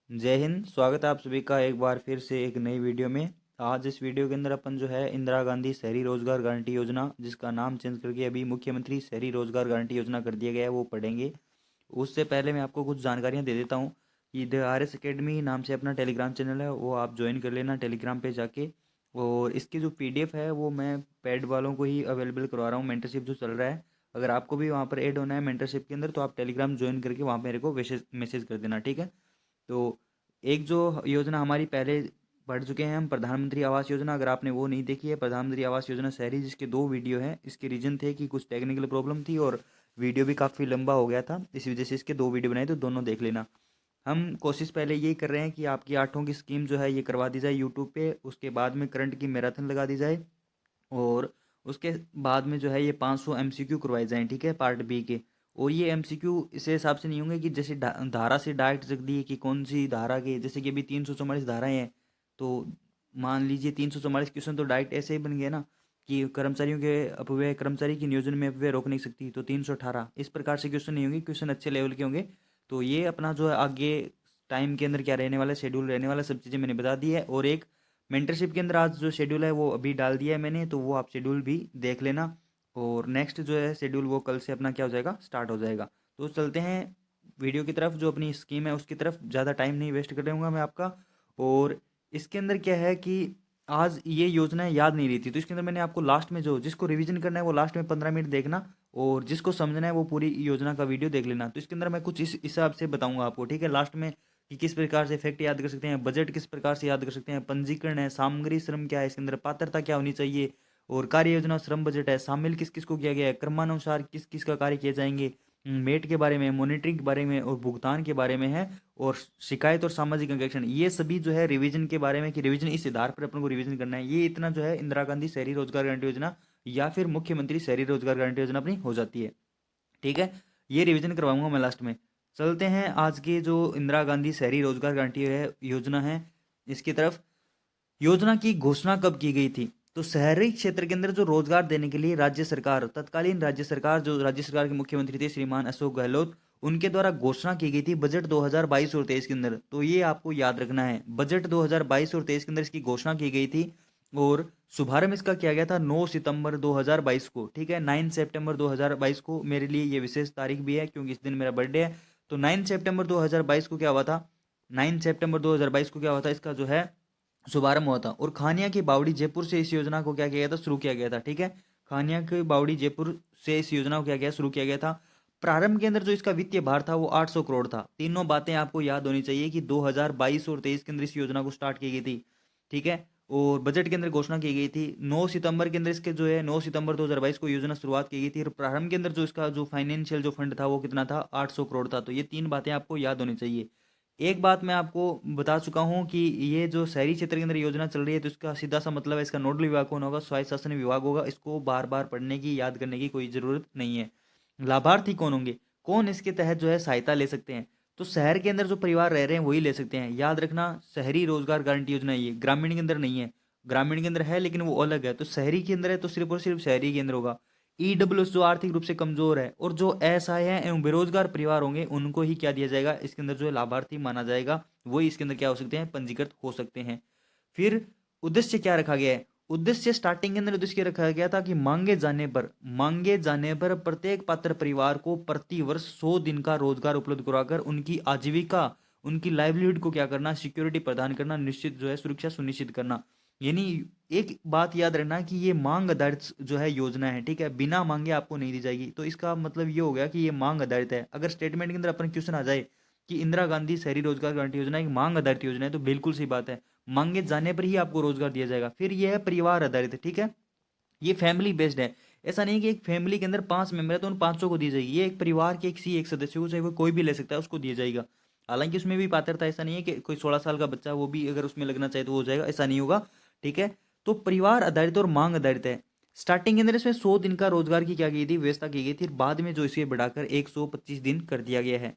जय हिंद। स्वागत है आप सभी का एक बार फिर से एक नई वीडियो में। आज इस वीडियो के अंदर अपन जो है इंदिरा गांधी शहरी रोजगार गारंटी योजना, जिसका नाम चेंज करके अभी मुख्यमंत्री शहरी रोजगार गारंटी योजना कर दिया गया है, वो पढ़ेंगे। उससे पहले मैं आपको कुछ जानकारियां दे देता हूँ कि द आर एस अकेडमी नाम से अपना टेलीग्राम चैनल है, वो आप ज्वाइन कर लेना टेलीग्राम पे जाके। और इसकी जो पीडीएफ है वो मैं पेड वालों को ही अवेलेबल करवा रहा हूँ, मेंटरशिप जो चल रहा है। अगर आपको भी वहाँ पर ऐड होना है मेंटरशिप के अंदर, तो आप टेलीग्राम ज्वाइन करके वहाँ मेरे को मैसेज कर देना, ठीक है। तो एक जो योजना हमारी पहले पढ़ चुके हैं हम, प्रधानमंत्री आवास योजना, अगर आपने वो नहीं देखी है, प्रधानमंत्री आवास योजना शहरी, जिसके दो वीडियो हैं। इसके रीजन थे कि कुछ टेक्निकल प्रॉब्लम थी और वीडियो भी काफ़ी लंबा हो गया था, इस वजह से इसके दो वीडियो बनाए, तो दोनों देख लेना। हम कोशिश पहले यही कर रहे हैं कि आपकी 8वीं की स्कीम जो है ये करवा दी जाए यूट्यूब पे, उसके बाद में करंट की मैराथन लगा दी जाए, और उसके बाद में जो है ये 500 एमसीक्यू करवाए जाएँ, ठीक है, पार्ट बी के। और ये एमसीक्यू इस हिसाब से नहीं होंगे कि जैसे धारा से डायरेक्ट रख दिए कि कौन सी धारा के, जैसे कि अभी 344 धाराएं हैं, तो मान लीजिए 344 क्वेश्चन तो डायरेक्ट ऐसे ही बन गए ना, कि कर्मचारियों के अपव्यय, कर्मचारी की नियोजन में अपव्यय रोक नहीं सकती, तो 318 इस प्रकार से क्वेश्चन नहीं होंगे, क्वेश्चन अच्छे लेवल के होंगे। तो ये अपना जो है आगे टाइम के अंदर क्या रहने वाला है, शेड्यूल रहने वाला है, सब चीज़ें मैंने बता दी है। और एक मेंटरशिप के अंदर आज जो शेड्यूल है वो अभी डाल दिया है मैंने, तो वो आप शेड्यूल भी देख लेना। और नेक्स्ट जो है शेड्यूल वो कल से अपना क्या हो जाएगा, स्टार्ट हो जाएगा। तो चलते हैं वीडियो की तरफ, जो अपनी स्कीम है उसकी तरफ। ज़्यादा टाइम नहीं वेस्ट कर रहूँगा मैं आपका। और इसके अंदर क्या है कि आज ये योजना याद नहीं रही थी, तो इसके अंदर मैंने आपको लास्ट में, जो जिसको रिवीजन करना है वो लास्ट में 15 मिनट देखना, और जिसको समझना है वो पूरी योजना का वीडियो देख लेना। तो इसके अंदर मैं कुछ इस हिसाब से बताऊंगा आपको, ठीक है, लास्ट में, कि किस प्रकार से फैक्ट याद कर सकते हैं, बजट किस प्रकार से याद कर सकते हैं, पंजीकरण है, सामग्री श्रम क्या है, इसके अंदर पात्रता क्या होनी चाहिए, और कार्य योजना श्रम बजट है, शामिल किस किस को किया गया है, क्रमानुसार किस किस का कार्य किए जाएंगे, मेट के बारे में, मॉनिटरिंग के बारे में, और भुगतान के बारे में है, और शिकायत और सामाजिक अंकेक्षण, ये सभी जो है रिवीजन के बारे में, कि रिवीजन इस आधार पर अपन को रिवीजन करना है। ये इतना जो है इंदिरा गांधी शहरी रोजगार गारंटी योजना या फिर मुख्यमंत्री शहरी रोजगार गारंटी योजना अपनी हो जाती है, ठीक है। ये रिवीजन करवाऊंगा मैं लास्ट में। चलते हैं आज के जो इंदिरा गांधी शहरी रोजगार गारंटी है योजना है, इसकी तरफ। योजना की घोषणा कब की गई थी? तो शहरी क्षेत्र के अंदर जो रोजगार देने के लिए राज्य सरकार, तत्कालीन राज्य सरकार, जो राज्य सरकार के मुख्यमंत्री थे श्रीमान अशोक गहलोत, उनके द्वारा घोषणा की गई थी बजट 2022 और 23 के अंदर। तो ये आपको याद रखना है, बजट 2022 और 23 के अंदर इसकी घोषणा की गई थी। और शुभारंभ इसका किया गया था 9 सितंबर 2022 को, ठीक है। 9 सितंबर 2022 को मेरे लिए ये विशेष तारीख भी है, क्योंकि इस दिन मेरा बर्थडे है। तो 9 सितंबर 2022 को क्या हुआ था, 9 सितंबर 2022 को क्या हुआ था, इसका जो है शुभारंभ हुआ था। और खानिया की बावड़ी जयपुर से इस योजना को क्या किया गया था, शुरू किया गया था, ठीक है। खानिया की बावड़ी जयपुर से इस योजना को क्या किया, शुरू किया गया था। प्रारंभ के अंदर जो इसका वित्तीय भार था वो 800 करोड़ था। तीनों बातें आपको याद होनी चाहिए कि 2022 और 23 के अंदर इस योजना को स्टार्ट की गई थी, ठीक है। और बजट के अंदर घोषणा की गई थी 9 सितंबर के अंदर, इसके जो है 9 सितंबर 2022 को योजना शुरुआत की गई थी। और प्रारंभ के अंदर जो इसका जो फाइनेंशियल जो फंड था वो कितना था, 800 करोड़ था। तो ये तीन बातें आपको याद होनी चाहिए। एक बात मैं आपको बता चुका हूँ कि ये जो शहरी क्षेत्र के अंदर योजना चल रही है, तो इसका सीधा सा मतलब है, इसका नोडल विभाग कौन होगा, स्वायत्त शासन विभाग होगा। इसको बार बार पढ़ने की, याद करने की कोई ज़रूरत नहीं है। लाभार्थी कौन होंगे, कौन इसके तहत जो है सहायता ले सकते हैं, तो शहर के अंदर जो परिवार रह रहे हैं वही ले सकते हैं। याद रखना, शहरी रोजगार गारंटी योजना ये ग्रामीण के अंदर नहीं है। ग्रामीण के अंदर है लेकिन वो अलग है, तो शहरी के अंदर है तो सिर्फ और सिर्फ शहरी के अंदर होगा। ईडब्ल्यूएस जो आर्थिक रूप से कमजोर है और जो असहाय है एवं बेरोजगार परिवार होंगे, उनको ही क्या दिया जाएगा, इसके अंदर जो है लाभार्थी माना जाएगा, वही इसके अंदर क्या हो सकते हैं, पंजीकृत हो सकते हैं। फिर उद्देश्य क्या रखा गया है, उद्देश्य स्टार्टिंग के अंदर उद्देश्य रखा गया था कि मांगे जाने पर प्रत्येक पात्र परिवार को प्रति वर्ष 100 दिन का रोजगार उपलब्ध कराकर उनकी आजीविका, उनकी लाइवलीहुड को क्या करना, सिक्योरिटी प्रदान करना, निश्चित जो है सुरक्षा सुनिश्चित करना। यानी एक बात याद रखना कि ये मांग आधारित जो है योजना है, ठीक है, बिना मांगे आपको नहीं दी जाएगी। तो इसका मतलब ये हो गया कि ये मांग आधारित है। अगर स्टेटमेंट के अंदर अपन क्वेश्चन आ जाए कि इंदिरा गांधी शहरी रोजगार गारंटी योजना एक मांग आधारित योजना है, तो बिल्कुल सही बात है, मांगे जाने पर ही आपको रोजगार दिया जाएगा। फिर यह है परिवार आधारित, ठीक है, ये फैमिली बेस्ड है। ऐसा नहीं कि एक फैमिली के अंदर 5 मेंबर है तो उन पांचों को दी जाएगी, ये एक परिवार के किसी एक सदस्य को, चाहे वो कोई भी ले सकता है, उसको दिया जाएगा। हालांकि उसमें भी पात्रता, ऐसा नहीं है कि कोई 16 साल का बच्चा वो भी अगर उसमें लगना चाहे तो हो जाएगा, ऐसा नहीं होगा, ठीक है। तो परिवार आधारित और मांग आधारित है। स्टार्टिंग के अंदर इसमें 100 दिन का रोजगार की क्या की थी, व्यवस्था की गई थी। बाद में जो इसे बढ़ाकर 125 दिन कर दिया गया है।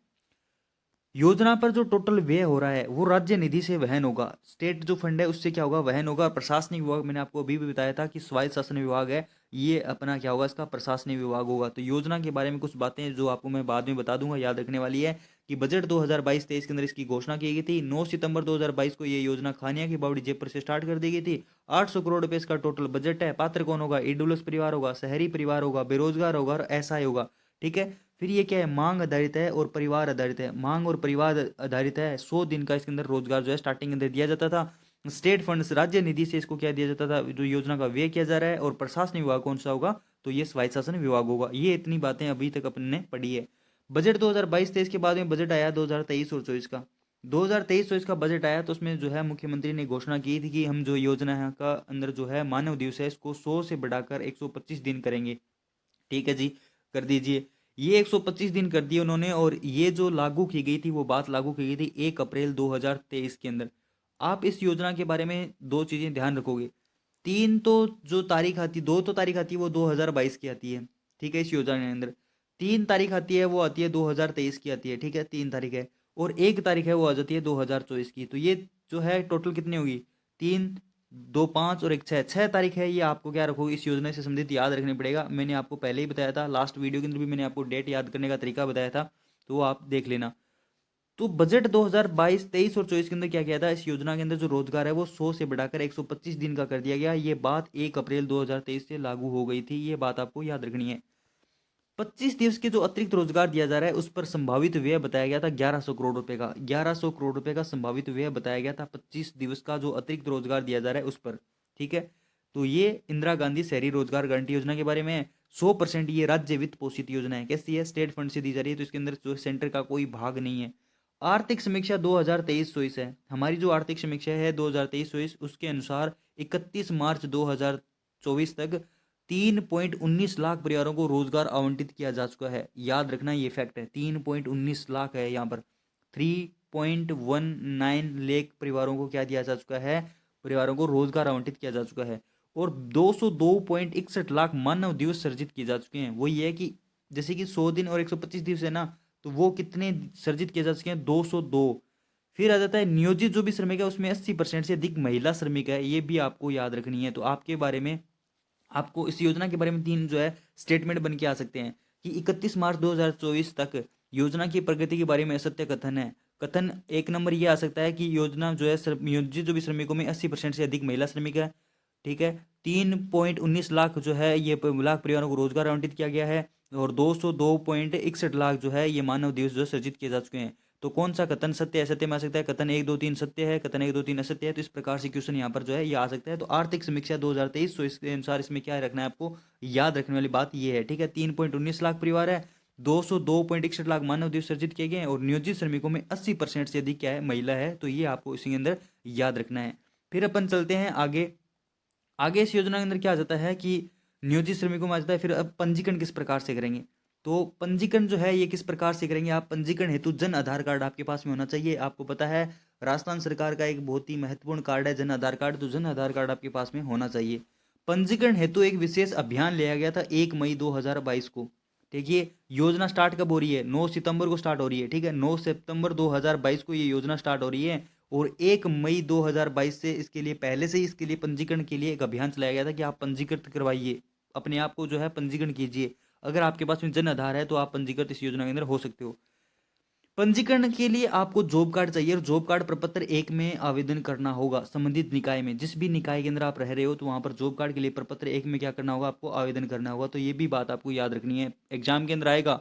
योजना पर जो टोटल व्यय हो रहा है वो राज्य निधि से वहन होगा, स्टेट जो फंड है उससे क्या होगा, वहन होगा। प्रशासनिक विभाग, मैंने आपको अभी भी बताया था कि स्वायत्त शासन विभाग है, ये अपना क्या होगा, इसका प्रशासनिक विभाग होगा। तो योजना के बारे में कुछ बातें जो आपको मैं बाद में बता दूंगा, याद रखने वाली है कि बजट 2022-23 के अंदर इसकी घोषणा की गई थी। 9 सितंबर 2022 को ये योजना खानिया की बावड़ी जयपुर से स्टार्ट कर दी गई थी। 800 करोड़ रुपए इसका टोटल बजट है। पात्र कौन होगा? ईडब्ल्यूएस परिवार होगा, शहरी परिवार होगा, बेरोजगार होगा और एसआई होगा। ठीक है, फिर ये क्या है? मांग आधारित है और परिवार आधारित है। मांग और परिवार आधारित है। 100 दिन का इसके अंदर रोजगार जो है स्टार्टिंग के अंदर दिया जाता था। स्टेट फंड्स राज्य निधि से इसको क्या दिया जाता था? जो योजना का व्यय किया जा रहा है। और प्रशासनिक विभाग कौन सा होगा? तो ये स्वायत्त शासन विभाग होगा। ये इतनी बातें अभी तक अपन ने पढ़ी है। बजट 2022-23 के बाद में बजट आया 2023 और 24 का। 2023-24 का बजट आया तो उसमें जो है मुख्यमंत्री ने घोषणा की थी कि हम जो योजना है का अंदर जो है मानव दिवस है इसको 100 से बढ़ाकर 125 दिन करेंगे। ठीक है जी, कर दीजिए। ये 125 दिन कर दिए उन्होंने। और ये जो लागू की गई थी वो बात लागू की गई थी 1 अप्रैल 2023 के अंदर। आप इस योजना के बारे में दो चीजें ध्यान रखोगे। तीन तो जो तारीख आती, दो तो तारीख आती है वो 2022 की आती है। ठीक है, इस योजना के अंदर 3 तारीख आती है वो आती है 2023 की आती है। ठीक है, 3 तारीख है। और 1 तारीख है वो आ जाती है 2024 की। तो ये जो है टोटल कितनी होगी? 3, 2, 5 और 1, 6 तारीख है। ये आपको क्या रखोगे? इस योजना से संबंधित याद रखनी पड़ेगा। मैंने आपको पहले ही बताया था, लास्ट वीडियो के अंदर भी मैंने आपको डेट याद करने का तरीका बताया था, तो वो आप देख लेना। तो बजट 2022, 23 और 24 के अंदर क्या किया था? इस योजना के अंदर जो रोजगार है वो 100 से बढ़ाकर 125 दिन का कर दिया गया। ये बात 1 अप्रैल 2023 से लागू हो गई थी। ये बात आपको याद रखनी है। 25 दिवस के जो अतिरिक्त रोजगार दिया जा रहा है उस पर संभावित व्यय बताया गया था 1100 करोड़ रुपए का। 1100 करोड़ रुपए का संभावित व्यय बताया गया था 25 दिवस का जो अतिरिक्त रोजगार दिया जा रहा है उस पर। ठीक है, तो ये इंदिरा गांधी शहरी रोजगार गारंटी योजना के बारे में है। 100% ये राज्य वित्त पोषित योजना है। कैसी है? स्टेट फंड से दी जा रही है, तो इसके अंदर जो सेंटर का कोई भाग नहीं है। आर्थिक समीक्षा 2023-24 है। हमारी जो आर्थिक समीक्षा है 2023-24 उसके अनुसार 31 मार्च 2024 तक 3.19 लाख परिवारों को रोजगार आवंटित किया जा चुका है। याद रखना ये फैक्ट है, 3.19 लाख है यहाँ पर। 3.19 लाख परिवारों को क्या दिया जा चुका है? परिवारों को रोजगार आवंटित किया जा चुका है। और 202.61 लाख मानव दिवस सर्जित किए जा चुके हैं। वही है कि जैसे कि 100 दिन और 125 दिवस है ना, तो वो कितने सर्जित किए जा चुके हैं? 202। फिर आ जाता है नियोजित जो भी श्रमिक है उसमें 80% से अधिक महिला श्रमिक है। ये भी आपको याद रखनी है। तो आपके बारे में, आपको इस योजना के बारे में 3 जो है स्टेटमेंट बन के आ सकते हैं कि 31 मार्च 2024 तक योजना की प्रगति के बारे में असत्य कथन है। कथन 1 नंबर ये आ सकता है कि योजना जो है नियोजित जो भी श्रमिकों में 80% से अधिक महिला श्रमिक है। ठीक है, 3.19 लाख जो है ये लाख परिवारों को रोजगार आवंटित किया गया है। और 202.61 लाख जो है ये मानव दिवस जो है सृजित किए जा चुके हैं। तो कौन सा कथन सत्य असत्य में आ सकता है? कथन 1, 2, 3 सत्य है, कथन 1, 2, 3 असत्य है। तो इस प्रकार से क्वेश्चन यहाँ पर जो है ये आ सकता है। तो आर्थिक समीक्षा 2023, तो इसके अनुसार इसमें क्या रखना है आपको? याद रखने वाली बात ये है। ठीक है, 3.19 लाख परिवार है, 202.61 लाख मानव दिवस सर्जित किए गए हैं और नियोजित श्रमिकों में 80% से अधिक क्या है? महिला है। तो ये आपको इसी के अंदर याद रखना है। फिर अपन चलते हैं आगे। आगे इस योजना के अंदर क्या आ जाता है कि नियोजित श्रमिकों में आ जाता है। फिर अब पंजीकरण किस प्रकार से करेंगे? तो पंजीकरण जो है ये किस प्रकार से करेंगे आप? पंजीकरण हेतु जन आधार कार्ड आपके पास में होना चाहिए। आपको पता है राजस्थान सरकार का एक बहुत ही महत्वपूर्ण कार्ड है जन आधार कार्ड। तो जन आधार कार्ड आपके पास में होना चाहिए। पंजीकरण हेतु एक विशेष अभियान लिया गया था 1 मई 2022 को। देखिए, योजना स्टार्ट कब हो रही है? 9 सितंबर को स्टार्ट हो रही है। ठीक है, 9 सितंबर 2022 को ये योजना स्टार्ट हो रही है। और 1 मई 2022 से इसके लिए पहले से ही इसके लिए पंजीकरण के लिए एक अभियान चलाया गया था कि आप पंजीकृत करवाइए, अपने आप को जो है पंजीकरण कीजिए। अगर आपके पास में जन आधार है तो आप पंजीकृत इस योजना के अंदर हो सकते हो। पंजीकरण के लिए आपको जॉब कार्ड चाहिए और जॉब कार्ड प्रपत्र 1 में आवेदन करना होगा संबंधित निकाय में। जिस भी निकाय के अंदर आप रह रहे हो तो वहां पर जॉब कार्ड के लिए प्रपत्र 1 में क्या करना होगा? आपको आवेदन करना होगा। तो ये भी बात आपको याद रखनी है। एग्जाम के अंदर आएगा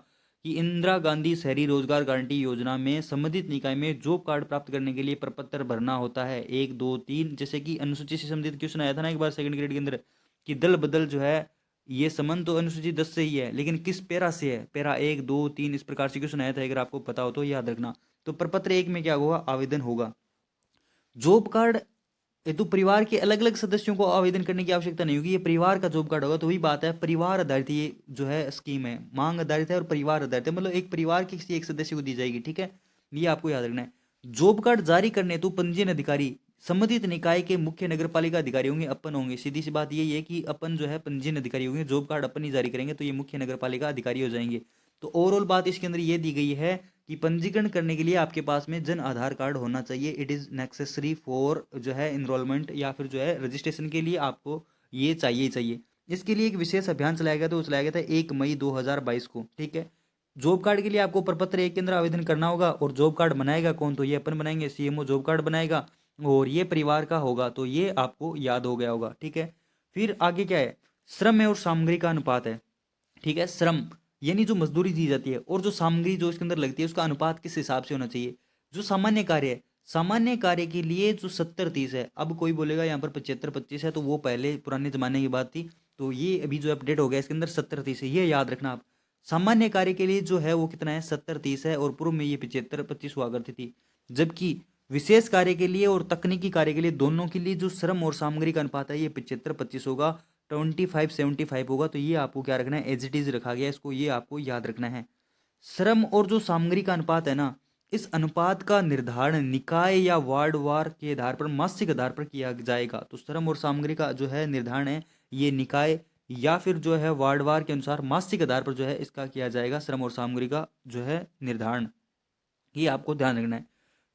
कि इंदिरा गांधी शहरी रोजगार गारंटी योजना में संबंधित निकाय में जॉब कार्ड प्राप्त करने के लिए प्रपत्र भरना होता है 1, 2, 3। जैसे कि अनुसूची से संबंधित क्वेश्चन आया था ना एक बार सेकंड ग्रेड के अंदर कि दल बदल जो है ये संबंध तो अनुसूची 10 से ही है लेकिन किस पैरा से है? पैरा 1, 2, 3 इस प्रकार से क्वेश्चन आया था। अगर आपको पता हो तो याद रखना। तो प्रपत्र 1 में क्या होगा? आवेदन होगा। जॉब कार्ड हेतु परिवार के अलग अलग सदस्यों को आवेदन करने की आवश्यकता नहीं होगी। ये परिवार का जॉब कार्ड होगा। तो वही बात है, परिवार आधारित ये जो है स्कीम है, मांग आधारित है और परिवार आधारित है। मतलब एक परिवार के किसी एक सदस्य को दी जाएगी। ठीक है, ये आपको याद रखना है। जॉब कार्ड जारी करने हेतु पंजीयन अधिकारी संबंधित निकाय के मुख्य नगरपालिका अधिकारी होंगे, अपन होंगे। सीधी सी बात यही है कि अपन जो है पंजीयन अधिकारी होंगे। जॉब कार्ड अपन ही जारी करेंगे तो ये मुख्य नगरपालिका अधिकारी हो जाएंगे। तो ओवरऑल बात इसके अंदर ये दी गई है कि पंजीकरण करने के लिए आपके पास में जन आधार कार्ड होना चाहिए। इट इज़ नेसेसरी फॉर जो है इनरोलमेंट या फिर जो है रजिस्ट्रेशन के लिए आपको ये चाहिए ही चाहिए। इसके लिए एक विशेष अभियान चलाया गया था, वो चलाया गया था 1 मई 2022 को। ठीक है, जॉब कार्ड के लिए आपको प्रपत्र 1 के अंदर आवेदन करना होगा, और जॉब कार्ड बनाएगा कौन, तो ये अपन बनाएंगे, सीएमओ जॉब कार्ड बनाएगा, और ये परिवार का होगा, तो ये आपको याद हो गया होगा। ठीक है, फिर आगे क्या है, श्रम और सामग्री का अनुपात है। ठीक है, श्रम यानी जो मजदूरी दी जाती है और जो सामग्री जो इसके अंदर लगती है उसका अनुपात किस हिसाब से होना चाहिए। जो सामान्य कार्य है, सामान्य कार्य के लिए जो 70-30 है, अब कोई बोलेगा यहाँ पर 75-25 है, तो वो पहले पुराने जमाने की बात थी, तो ये अभी जो अपडेट हो गया इसके अंदर 70-30 है, ये याद रखना आप। सामान्य कार्य के लिए जो है वो कितना है, 70-30 है, और पूर्व में ये 75-25 हुआ करती थी। जबकि विशेष कार्य के लिए और तकनीकी कार्य के लिए दोनों के लिए जो श्रम और सामग्री का अनुपात है ये 75-25 होगा, 25-75 होगा। तो ये आपको क्या रखना है, एज इट इज रखा गया, इसको ये आपको याद रखना है। श्रम और जो सामग्री का अनुपात है ना, इस अनुपात का निर्धारण निकाय या वार्डवार के आधार पर, मासिक आधार पर किया जाएगा। तो श्रम और सामग्री का जो है निर्धारण है ये निकाय या फिर जो है वार्डवार के अनुसार मासिक आधार पर जो है इसका किया जाएगा, श्रम और सामग्री का जो है निर्धारण, ये आपको ध्यान रखना है।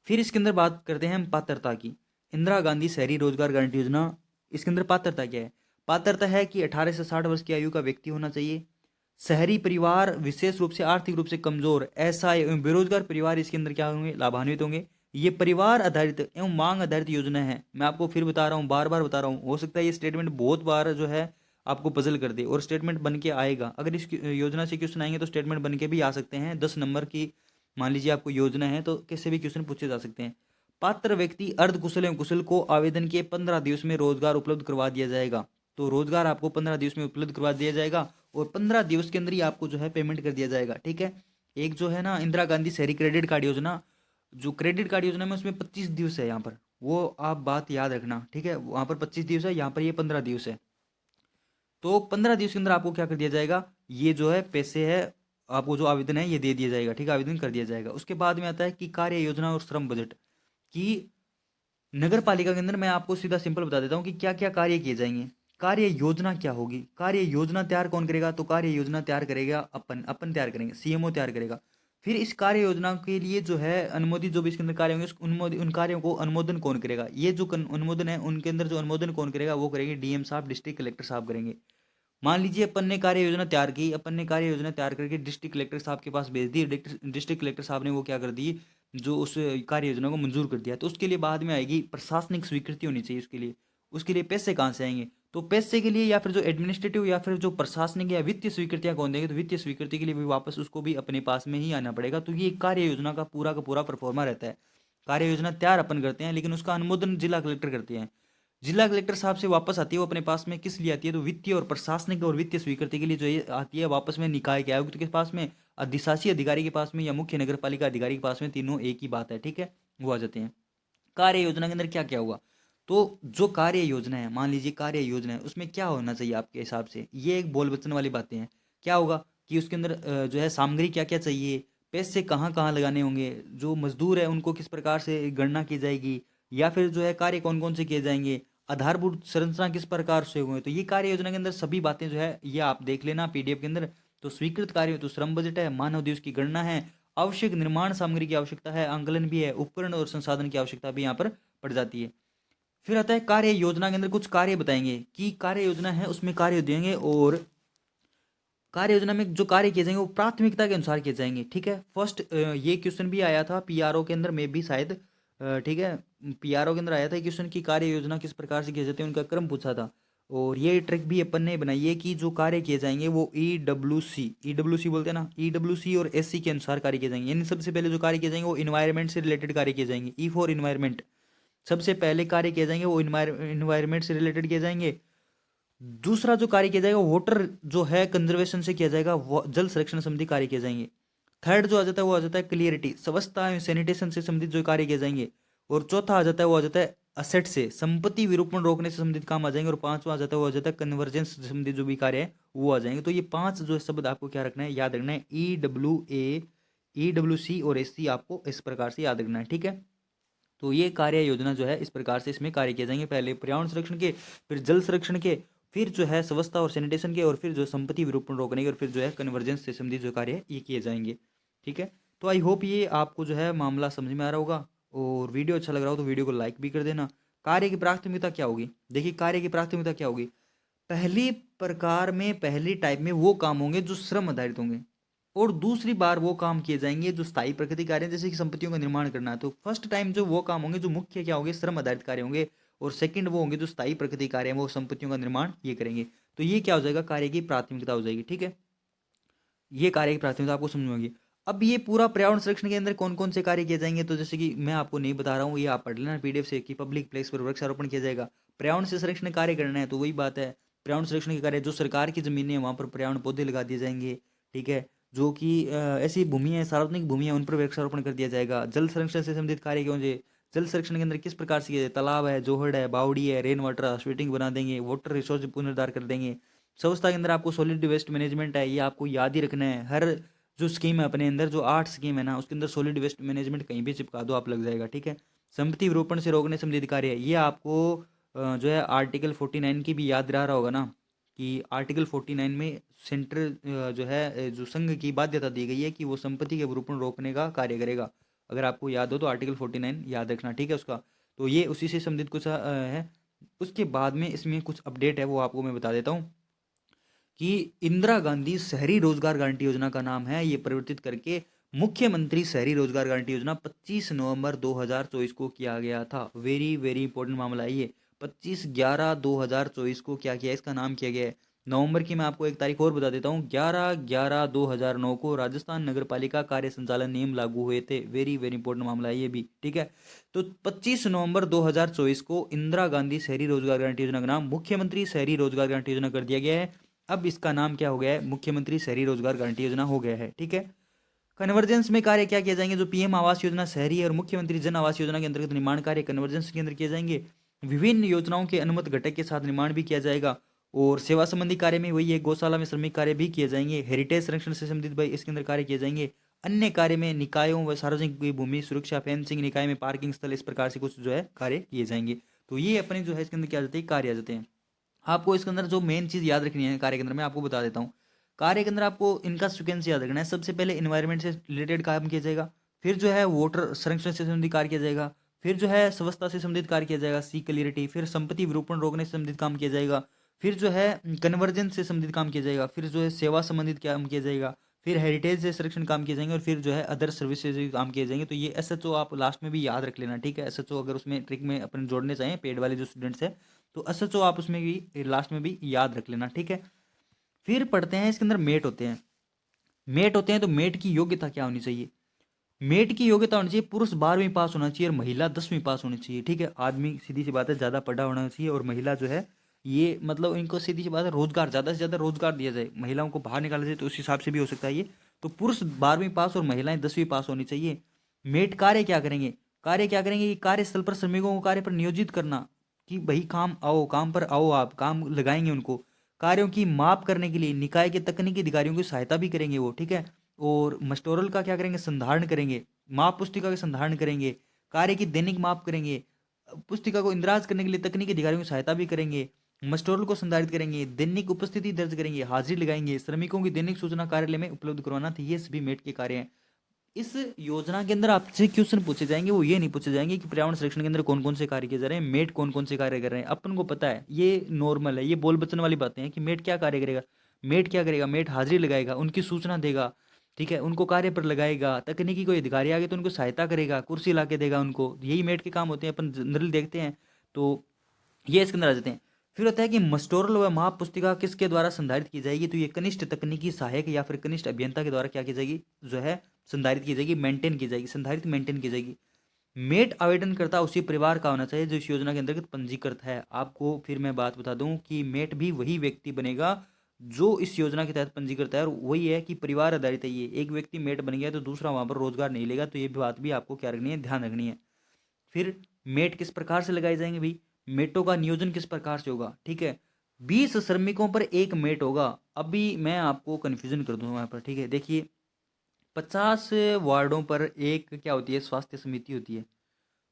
फिर इसके अंदर बात करते हैं हम पात्रता की। इंदिरा गांधी शहरी रोजगार गारंटी योजना, इसके अंदर पात्रता क्या है, पात्रता है कि 18 से 60 वर्ष की आयु का व्यक्ति होना चाहिए, शहरी परिवार विशेष रूप से आर्थिक रूप से कमजोर ऐसा एवं बेरोजगार परिवार इसके अंदर क्या होंगे, लाभान्वित होंगे। ये परिवार आधारित एवं मांग आधारित योजना है। मैं आपको फिर बता रहा हूँ, बार बार बता रहा हूँ, हो सकता है ये स्टेटमेंट बहुत बार जो है आपको पजल कर दे, और स्टेटमेंट बन के आएगा। अगर इस योजना से क्वेश्चन आएंगे तो स्टेटमेंट बन के भी आ सकते हैं। 10 नंबर की मान लीजिए आपको योजना है तो किसी भी क्वेश्चन पूछे जा सकते हैं। पात्र व्यक्ति अर्धकुशल एवं कुशल को आवेदन के 15 दिवस में रोजगार उपलब्ध करवा दिया जाएगा। तो रोजगार आपको 15 दिवस में उपलब्ध करवा दिया जाएगा, और 15 दिवस के अंदर ही आपको जो है पेमेंट कर दिया जाएगा। ठीक है, एक जो है ना इंदिरा गांधी शहरी क्रेडिट कार्ड योजना, जो क्रेडिट कार्ड योजना में उसमें 25 दिवस है यहाँ पर, वो आप बात याद रखना। ठीक है, वहाँ पर 25 दिवस है, यहाँ पर ये 15 दिवस है। तो 15 दिवस के अंदर आपको क्या कर दिया जाएगा, ये जो है पैसे है आपको जो आवेदन है ये दे दिया जाएगा। ठीक है, आवेदन कर दिया जाएगा। उसके बाद में आता है कि कार्य योजना और श्रम बजट की। नगर पालिका के अंदर मैं आपको सीधा सिंपल बता देता हूँ कि क्या क्या कार्य किए जाएंगे। कार्य योजना क्या होगी, कार्य योजना तैयार कौन करेगा, तो कार्य योजना तैयार करेगा अपन, अपन तैयार करेंगे, सीएमओ तैयार करेगा। फिर इस कार्य योजना के लिए जो है अनुमोदित जो भी इसके अंदर कार्य होंगे उन कार्यों को अनुमोदन कौन करेगा, ये जो अनुमोदन है उनके अंदर जो अनुमोदन कौन करेगा, वो करेंगे डीएम साहब, डिस्ट्रिक्ट कलेक्टर साहब करेंगे। मान लीजिए अपन ने कार्य योजना तैयार की, अपन ने कार्य योजना तैयार करके डिस्ट्रिक्ट कलेक्टर साहब के पास भेज दी, डिस्ट्रिक्ट कलेक्टर साहब ने वो क्या कर दी, जो उस कार्य योजना को मंजूर कर दिया। तो उसके लिए बाद में आएगी प्रशासनिक स्वीकृति होनी चाहिए उसके लिए पैसे कहाँ से आएंगे, तो पैसे के लिए या फिर जो एडमिनिस्ट्रेटिव या फिर जो प्रशासनिक या वित्तीय स्वीकृतियां कौन देंगे, तो वित्तीय स्वीकृति के लिए भी वापस उसको भी अपने पास में ही आना पड़ेगा। तो ये कार्य योजना का पूरा परफॉर्मा रहता है। कार्य योजना तैयार अपन करते हैं, लेकिन उसका अनुमोदन जिला कलेक्टर करते हैं। जिला कलेक्टर साहब से वापस आती है वो अपने पास में, किस लिए आती है, तो वित्तीय और प्रशासनिक और वित्तीय स्वीकृति के लिए जो ये आती है वापस में निकाय के आयुक्त के पास में, अधिशासी अधिकारी के पास में, या मुख्य नगर पालिका अधिकारी के पास में, तीनों एक ही बात है। ठीक है, वो आ जाते हैं। कार्य योजना के अंदर क्या क्या हुआ, तो जो कार्य योजना है, मान लीजिए कार्य योजना है, उसमें क्या होना चाहिए आपके हिसाब से, ये एक बोल बच्चन वाली बातें हैं। क्या होगा कि उसके अंदर जो है सामग्री क्या क्या चाहिए, पैसे कहाँ कहाँ लगाने होंगे, जो मजदूर है उनको किस प्रकार से गणना की जाएगी, या फिर जो है कार्य कौन कौन से किए जाएंगे, आधारभूत संरचना किस प्रकार से हुए। तो ये कार्य योजना के अंदर सभी बातें जो है ये आप देख लेना पीडीएफ के अंदर। तो स्वीकृत कार्य तो श्रम बजट है, मानव दिवस की गणना है, आवश्यक निर्माण सामग्री की आवश्यकता है, आंकलन भी है, उपकरण और संसाधन की आवश्यकता भी यहाँ पर पड़ जाती है। फिर आता है कार्य योजना के अंदर कुछ कार्य बताएंगे कि कार्य योजना है उसमें कार्य देंगे, और कार्य योजना में जो कार्य किए जाएंगे वो प्राथमिकता के अनुसार किए जाएंगे। ठीक है, फर्स्ट ये क्वेश्चन भी आया था पीआरओ के अंदर में भी शायद, ठीक है, पीआरओ के अंदर आया था क्वेश्चन की कार्य योजना किस प्रकार से किए जाते हैं, उनका क्रम पूछा था। और ये ट्रिक भी अपन ने बनाई है कि जो कार्य किए जाएंगे वो ईडब्ल्यूसी बोलते हैं ना, ईडब्ल्यूसी और एससी के अनुसार कार्य किए जाएंगे। यानी सबसे पहले जो कार्य किए जाएंगे वो इन्वायरमेंट से रिलेटेड कार्य किए जाएंगे, ई फॉर इन्वायरमेंट। सबसे पहले कार्य किए जाएंगे वो इन्वायरमेंट से रिलेटेड किए जाएंगे। दूसरा जो कार्य किया जाएगा वाटर जो है कंजर्वेशन से किया जाएगा, जल संरक्षण संबंधी कार्य किए जाएंगे। थर्ड जो आ जाता है वो आ जाता है क्लियरिटी, स्वच्छता एवं सैनिटेशन से संबंधित जो कार्य किए जाएंगे। और चौथा आ जाता है वो आ जाता है असेट से, संपत्ति विरूपण रोकने से संबंधित काम आ जाएंगे। और पांचवा आ जाता है वो आ जाता है कन्वर्जेंस से संबंधित जो भी कार्य है वो आ जाएंगे। तो ये पांच जो शब्द आपको क्या रखना है, याद रखना है, ईडब्ल्यूसी और एससी आपको इस प्रकार से याद रखना है। ठीक है, तो ये कार्य योजना जो है इस प्रकार से इसमें कार्य किए जाएंगे, पहले पर्यावरण संरक्षण के, फिर जल संरक्षण के, फिर जो है स्वच्छता और सैनिटेशन के, और फिर जो संपत्ति विरूपण रोकने के, और फिर जो है कन्वर्जेंस से संबंधित जो कार्य है ये किए जाएंगे। ठीक है, तो आई होप ये आपको जो है मामला समझ में आ रहा होगा, और वीडियो अच्छा लग रहा हो तो वीडियो को लाइक भी कर देना। कार्य की प्राथमिकता क्या होगी, देखिए कार्य की प्राथमिकता क्या होगी, पहली प्रकार में पहली टाइप में वो काम होंगे जो श्रम आधारित होंगे। और दूसरी बार वो काम किए जाएंगे जो स्थायी प्रकृति कार्य हैं, जैसे कि संपत्तियों का निर्माण करना। तो फर्स्ट टाइम जो वो काम होंगे जो मुख्य क्या होंगे, श्रम आधारित कार्य होंगे, और सेकंड वो होंगे जो स्थायी प्रकृति कार्य हैं, वो संपत्तियों का निर्माण ये करेंगे। तो ये क्या हो जाएगा, कार्य की प्राथमिकता हो जाएगी। ठीक है, ये कार्य की प्राथमिकता आपको समझ में होगी। अब ये पूरा पर्यावरण संरक्षण के अंदर कौन कौन से कार्य किए जाएंगे, तो जैसे कि मैं आपको नहीं बता रहा हूँ, ये आप पढ़ लेना पीडीएफ से, कि पब्लिक प्लेस पर वृक्षारोपण किया जाएगा। पर्यावरण से संरक्षण कार्य करना है तो वही बात है, पर्यावरण संरक्षण के कार्य जो सरकार की जमीनें हैं वहाँ पर पर्यावरण पौधे लगा दिए जाएंगे। ठीक है, जो कि ऐसी भूमि है, सार्वजनिक भूमि है, उन पर वृक्षारोपण कर दिया जाएगा। जल संरक्षण से संबंधित कार्य क्यों जे, जल संरक्षण के अंदर किस प्रकार से किया जाए, तालाब है, जोहड़ है, बावड़ी है, रेन वाटर हार्वेस्टिंग बना देंगे, वाटर रिसोर्स पुनरुद्धार कर देंगे। स्वच्छता के अंदर आपको सॉलिड वेस्ट मैनेजमेंट है, ये आपको याद ही रखना है। हर जो स्कीम है अपने अंदर, जो 8 स्कीम है ना, उसके अंदर सॉलिड वेस्ट मैनेजमेंट कहीं भी चिपका दो, आप लग जाएगा। ठीक है, संपत्ति विरूपण से रोकने संबंधित कार्य है, ये आपको जो है आर्टिकल 49 की भी याद रहा होगा ना, कि आर्टिकल 49 में सेंट्रल जो है जो संघ की बाध्यता दी गई है कि वो संपत्ति के विरूपण रोकने का कार्य करेगा। अगर आपको याद हो तो आर्टिकल 49 याद रखना। ठीक है, उसका तो ये उसी से संबंधित कुछ है। उसके बाद में इसमें कुछ अपडेट है, वो आपको मैं बता देता हूँ कि इंदिरा गांधी शहरी रोजगार गारंटी योजना का नाम है, ये परिवर्तित करके मुख्यमंत्री शहरी रोजगार गारंटी योजना 25 नवंबर 2024 को किया गया था। वेरी वेरी इंपॉर्टेंट मामला है ये। 25/11/2024 को क्या किया, इसका नाम किया गया है। नवंबर की मैं आपको एक तारीख और बता देता हूँ, 11/11/2009 को राजस्थान नगर पालिका कार्य संचालन नियम लागू हुए थे। वेरी वेरी इंपॉर्टेंट मामला है ये भी। ठीक है, तो 25 नवंबर 2024 को इंदिरा गांधी शहरी रोजगार गारंटी योजना का नाम मुख्यमंत्री शहरी रोजगार गारंटी योजना कर दिया गया है। अब इसका नाम क्या हो गया है, मुख्यमंत्री शहरी रोजगार गारंटी योजना हो गया है। ठीक है, कन्वर्जेंस में कार्य क्या किए जाएंगे, जो पीएम आवास योजना शहरी है और मुख्यमंत्री जन आवास योजना के अंतर्गत निर्माण कार्य कन्वर्जेंस के अंदर किए जाएंगे। विभिन्न योजनाओं के अनुमत घटक के साथ निर्माण भी किया जाएगा। और सेवा संबंधी कार्य में वही है, गौशाला में श्रमिक कार्य भी किए जाएंगे। हेरिटेज संरक्षण से संबंधित भाई इसके अंदर कार्य किए जाएंगे। अन्य कार्य में निकायों व सार्वजनिक भूमि सुरक्षा, फेंसिंग, निकाय में पार्किंग स्थल, इस प्रकार से कुछ जो है कार्य किए जाएंगे। तो ये अपने जो है इसके अंदर क्या आ जाते हैं, कार्य आ जाते हैं। आपको इसके अंदर जो मेन चीज़ याद रखनी है कार्य के अंदर, मैं आपको बता देता हूँ। कार्य के अंदर आपको इनका सीक्वेंस याद रखना है। सबसे पहले इन्वायरमेंट से रिलेटेड काम किया जाएगा, फिर जो है वाटर संरक्षण से संबंधित कार्य किया जाएगा, फिर जो है स्वच्छता से संबंधित कार्य किया जाएगा, सी क्लियरिटी, फिर संपत्ति विरूपण रोकने से संबंधित काम किया जाएगा, फिर जो है कन्वर्जेंस से संबंधित काम किया जाएगा, फिर जो है सेवा संबंधित काम किया जाएगा, फिर हेरिटेज से संरक्षण काम किए जाएंगे, और फिर जो है अदर सर्विसेज काम किए जाएंगे। तो ये एसएचओ आप लास्ट में भी याद रख लेना। ठीक है, एसएचओ अगर उसमें ट्रिक में अपन जोड़ने चाहें पेड वाले जो स्टूडेंट्स है, तो एसएचओ आप उसमें भी लास्ट में भी याद रख लेना। ठीक है, फिर पढ़ते हैं इसके अंदर मेट होते हैं। मेट होते हैं तो मेट की योग्यता क्या होनी चाहिए, मेट की योग्यता होनी चाहिए पुरुष 12वीं पास होना चाहिए और महिला 10वीं पास होनी चाहिए। ठीक है, आदमी सीधी सी बात है ज़्यादा पढ़ा होना चाहिए, और महिला जो है ये मतलब इनको सीधी सी बात है रोजगार, ज़्यादा से ज़्यादा रोजगार दिया जाए, महिलाओं को बाहर निकाला जाए, तो उस हिसाब से भी हो सकता है ये। तो पुरुष 12वीं पास और महिलाएं 10वीं पास होनी चाहिए। मेट कार्य क्या करेंगे, कार्य क्या करेंगे कि कार्यस्थल पर श्रमिकों को कार्य पर नियोजित करना, कि भाई काम आओ, काम पर आओ, आप काम लगाएंगे उनको। कार्यों की माप करने के लिए निकाय के तकनीकी अधिकारियों की सहायता भी करेंगे वो। ठीक है, और मस्टोरल का क्या करेंगे, संधारण करेंगे, माप पुस्तिका का संधारण करेंगे, कार्य की दैनिक माप करेंगे, पुस्तिका को इंदराज करने के लिए तकनीकी अधिकारियों की सहायता भी करेंगे, मस्टोरल को संधारित करेंगे, दैनिक उपस्थिति दर्ज करेंगे, हाजिरी लगाएंगे, श्रमिकों की दैनिक सूचना कार्यालय में उपलब्ध करवाना, तो ये सभी मेट के कार्य हैं। इस योजना के अंदर आपसे क्वेश्चन पूछे जाएंगे, वो ये नहीं पूछे जाएंगे कि पर्यावरण संरक्षण के अंदर कौन कौन से कार्य किए जा रहे हैं, मेट कौन कौन से कार्य कर रहे हैं। अपन को पता है, ये नॉर्मल है, ये बोल बचन वाली बातें हैं कि मेट क्या कार्य करेगा। मेट क्या करेगा, मेट हाजिरी लगाएगा, उनकी सूचना देगा। ठीक है, उनको कार्य पर लगाएगा, तकनीकी कोई अधिकारी आ गए तो उनको सहायता करेगा, कुर्सी ला के देगा उनको, यही मेट के काम होते हैं, अपन जनरल देखते हैं। तो ये इसके अंदर आ जाते हैं। फिर होता है कि मस्टोरल व माप पुस्तिका किसके द्वारा संधारित की जाएगी, तो ये कनिष्ठ तकनीकी सहायक या फिर कनिष्ठ अभियंता के द्वारा क्या की जाएगी, जो है संधारित की जाएगी, मेंटेन की जाएगी, संधारित मेंटेन की जाएगी। मेट आवेदन करता उसी परिवार का होना चाहिए जो इस योजना के अंतर्गत पंजीकृत है। आपको फिर मैं बात बता दूं कि मेट भी वही व्यक्ति बनेगा जो इस योजना के तहत पंजीकृत है, और वही है कि परिवार आधारित है ये। एक व्यक्ति मेट बन गया तो दूसरा वहां पर रोजगार नहीं लेगा, तो ये बात भी आपको क्या रखनी है, ध्यान रखनी है। फिर मेट किस प्रकार से लगाए जाएंगे भाई, मेटों का नियोजन किस प्रकार से होगा। ठीक है, 20 श्रमिकों पर एक मेट होगा। अभी मैं आपको कंफ्यूजन कर दूंगा यहाँ पर। ठीक है, देखिए 50 वार्डों पर एक क्या होती है, स्वास्थ्य समिति होती है।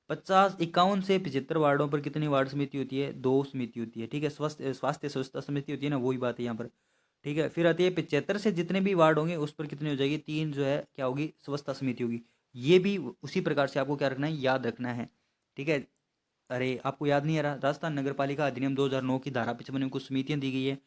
51 से 75 वार्डों पर कितनी वार्ड समिति होती है, 2 समिति होती है। ठीक है, स्वास्थ्य स्वास्थ्य स्वच्छता समिति होती है ना, वही बात है यहाँ पर। ठीक है, फिर आती है 75 से जितने भी वार्ड होंगे उस पर कितनी हो जाएगी, 3 जो है क्या होगी, स्वच्छता समिति होगी। ये भी उसी प्रकार से आपको क्या रखना है, याद रखना है। ठीक है, अरे आपको याद नहीं आ रहा, राजस्थान नगर पालिका अधिनियम 2009 की धारा 55 में कुछ समितियां दी गई है,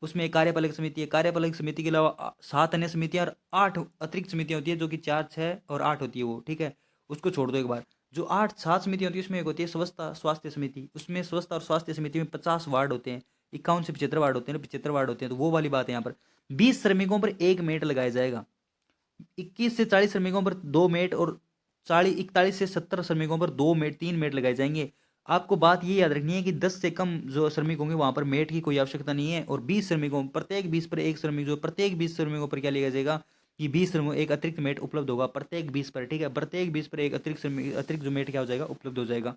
उसमें एक कार्यपालक समिति है, कार्यपालक समिति के अलावा 7 अन्य समितियां और 8 अतिरिक्त समितियां होती है, जो कि 4, 6 और 8 होती है वो, ठीक है। उसको छोड़ दो एक बार। जो 7 समितियां होती है उसमें एक होती है स्वच्छता स्वास्थ्य समिति, उसमें स्वच्छता और स्वास्थ्य समिति में 50 वार्ड होते हैं, 51 से 75 वार्ड होते हैं, 75 वार्ड होते हैं, तो वो वाली बात है यहाँ पर। 20 श्रमिकों पर 1 मेट लगाया जाएगा, 21 से 40 श्रमिकों पर 2 मेट और 41 से 70 श्रमिकों पर 2 मेट 3 मेट लगाए जाएंगे। आपको बात ये याद रखनी है कि 10 से कम जो श्रमिक होंगे वहां पर मेट की कोई आवश्यकता नहीं है, और 20 श्रमिकों प्रत्येक 20 पर एक श्रमिक, जो प्रत्येक 20 श्रमिकों पर क्या लिया जाएगा कि 20 श्रमिकों एक अतिरिक्त मेट उपलब्ध होगा प्रत्येक 20 पर, ठीक है। प्रत्येक 20 पर एक अतिरिक्त जो मेट क्या हो जाएगा उपलब्ध हो जाएगा।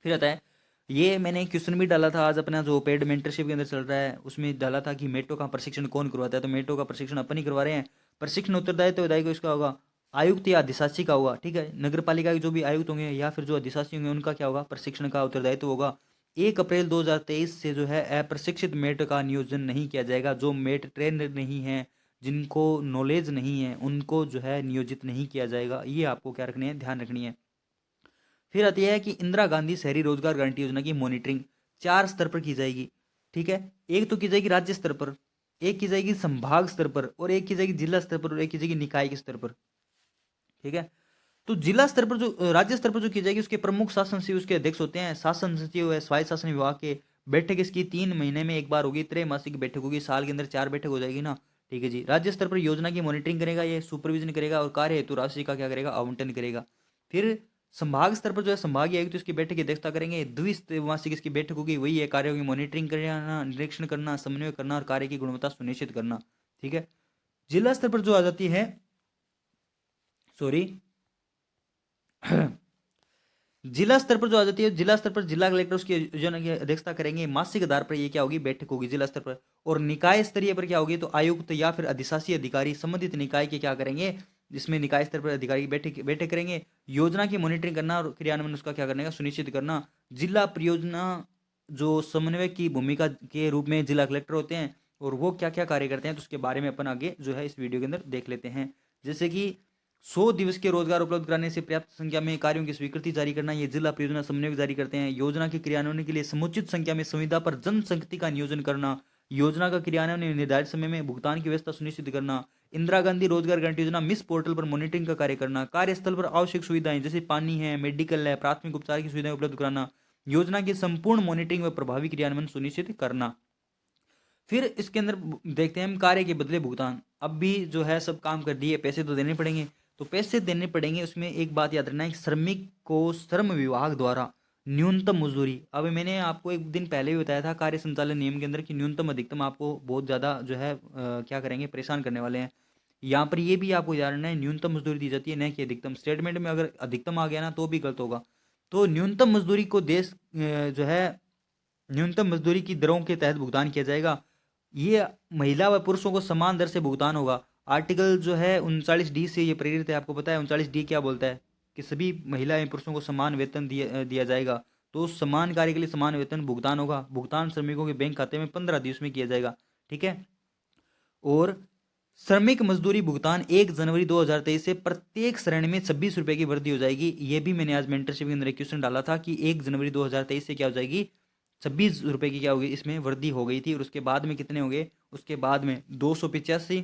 फिर आता है, ये मैंने क्वेश्चन भी डाला था आज अपना जो पेड मेंटरशिप के अंदर चल रहा है, उसमें डाला था कि मेटो का प्रशिक्षण कौन करवाता है, तो मेटो का प्रशिक्षण अपन ही करवा रहे हैं। प्रशिक्षण उत्तरदायित्व तो इसका होगा आयुक्त या अधिशासी का होगा, ठीक है। नगर पालिका के जो भी आयुक्त होंगे या फिर जो अधिशासी होंगे उनका क्या होगा प्रशिक्षण का उत्तरदायित्व होगा। 1 अप्रैल 2023 से जो है अप्रशिक्षित मेट का नियोजन नहीं किया जाएगा। जो मेट ट्रेनर नहीं है, जिनको नॉलेज नहीं है, उनको जो है नियोजित नहीं किया जाएगा। ये आपको क्या रखनी है, ध्यान रखनी है। फिर आती है कि इंदिरा गांधी शहरी रोजगार गारंटी योजना की मॉनिटरिंग 4 स्तर पर की जाएगी, ठीक है। एक तो की जाएगी राज्य स्तर पर, एक की जाएगी संभाग स्तर पर, और एक की जाएगी जिला स्तर पर, और एक की जाएगी निकाय के स्तर पर, ठीक है। तो जिला स्तर पर जो राज्य स्तर पर जो की जाएगी उसके प्रमुख शासन सचिव उसके अध्यक्ष होते हैं। शासन सचिव है स्वायत्त शासन विभाग के। बैठक इसकी 3 महीने में एक बार होगी, त्रैमासिक बैठक होगी, साल के अंदर 4 बैठक हो जाएगी ना, ठीक है जी। राज्य स्तर पर योजना की मॉनिटरिंग करेगा, ये सुपरविजन करेगा और कार्य हेतु राशि का क्या करेगा आवंटन करेगा। फिर संभाग स्तर पर जो है संभागीय आयुक्त इसकी बैठक की अध्यक्षता करेंगे। द्विमासिक इसकी बैठक होगी, वही है कार्यों की मॉनिटरिंग करना, निरीक्षण करना, समन्वय करना और कार्य की गुणवत्ता सुनिश्चित करना, ठीक है। जिला स्तर पर जो आ जाती है, सॉरी जिला स्तर पर जो आ जाती है, जिला स्तर पर जिला कलेक्टर उसकी योजना की अध्यक्षता करेंगे। मासिक आधार पर ये क्या होगी बैठक होगी जिला स्तर पर। और निकाय स्तरीय पर क्या होगी, तो आयुक्त या फिर अधिशासी अधिकारी संबंधित निकाय के क्या करेंगे, जिसमें निकाय स्तर पर अधिकारी बैठक करेंगे। योजना की मॉनिटरिंग करना और क्रियान्वयन उसका क्या करने का सुनिश्चित करना। जिला परियोजना जो समन्वय की भूमिका के रूप में जिला कलेक्टर होते हैं, और वो क्या क्या कार्य करते हैं तो उसके बारे में अपन आगे जो है इस वीडियो के अंदर देख लेते हैं। जैसे कि 100 दिवस के रोजगार उपलब्ध कराने से पर्याप्त संख्या में कार्यों की स्वीकृति जारी करना, ये जिला परियोजना समन्वयक जारी करते हैं। योजना के क्रियान्वयन के लिए समुचित संख्या में संविदा पर जनशक्ति का नियोजन करना। योजना का क्रियान्वयन निर्धारित समय में भुगतान की व्यवस्था सुनिश्चित करना। इंदिरा गांधी रोजगार गारंटी योजना मिस पोर्टल पर मॉनिटरिंग का कार्य करना। कार्यस्थल पर आवश्यक सुविधाएं जैसे पानी है, मेडिकल है, प्राथमिक उपचार की सुविधाएं उपलब्ध कराना। योजना की संपूर्ण मॉनिटरिंग व प्रभावी क्रियान्वयन सुनिश्चित करना। फिर इसके अंदर देखते हैं हम कार्य के बदले भुगतान। अब भी जो है सब काम कर दिए, पैसे तो देने पड़ेंगे, तो पैसे देने पड़ेंगे। उसमें एक बात याद रखना है, श्रमिक को श्रम विभाग द्वारा न्यूनतम मजदूरी, अब मैंने आपको एक दिन पहले भी बताया था कार्य संचालन नियम के अंदर कि न्यूनतम अधिकतम आपको बहुत ज़्यादा जो है क्या करेंगे परेशान करने वाले हैं। यहाँ पर ये भी आपको याद रखना है, न्यूनतम मजदूरी दी जाती है न कि अधिकतम। स्टेटमेंट में अगर अधिकतम आ गया ना तो भी गलत होगा। तो न्यूनतम मजदूरी को देश जो है न्यूनतम मजदूरी की दरों के तहत भुगतान किया जाएगा। ये महिला व पुरुषों को समान दर से भुगतान होगा। आर्टिकल जो है 39D से ये प्रेरित है। आपको पता है 39D क्या बोलता है कि सभी महिला एवं पुरुषों को समान वेतन दिया जाएगा। तो समान कार्य के लिए समान वेतन भुगतान होगा। भुगतान श्रमिकों के बैंक खाते में 15 दिवस में किया जाएगा, ठीक है। और श्रमिक मजदूरी भुगतान 1 जनवरी 2023 से प्रत्येक श्रेणी में 26 रुपए की वृद्धि हो जाएगी। ये भी मैंने आज मेंटरशिप के अंदर एक क्वेश्चन डाला था कि 1 जनवरी 2023 से क्या हो जाएगी 26 रुपए की क्या होगी इसमें वृद्धि हो गई थी। और उसके बाद में कितने हो गए, उसके बाद में 285,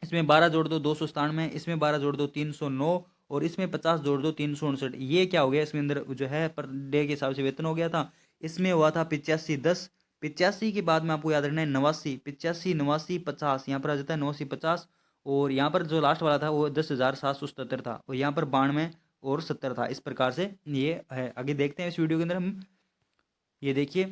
इसमें 12 जोड़ दो 297, इसमें 12 जोड़ दो 309, और इसमें 50 जोड़ दो 359। ये क्या हो गया इसमें अंदर जो है पर डे के हिसाब से वेतन हो गया था। इसमें हुआ था 85-10, 85 के बाद में आपको याद रखना है 89, 85, 89, 50, यहाँ पर आ जाता है 89, 50, और यहाँ पर जो लास्ट वाला था वो 10,777 था, और यहाँ पर 92 और 70 था। इस प्रकार से ये है। आगे देखते हैं इस वीडियो के अंदर हम। ये देखिए,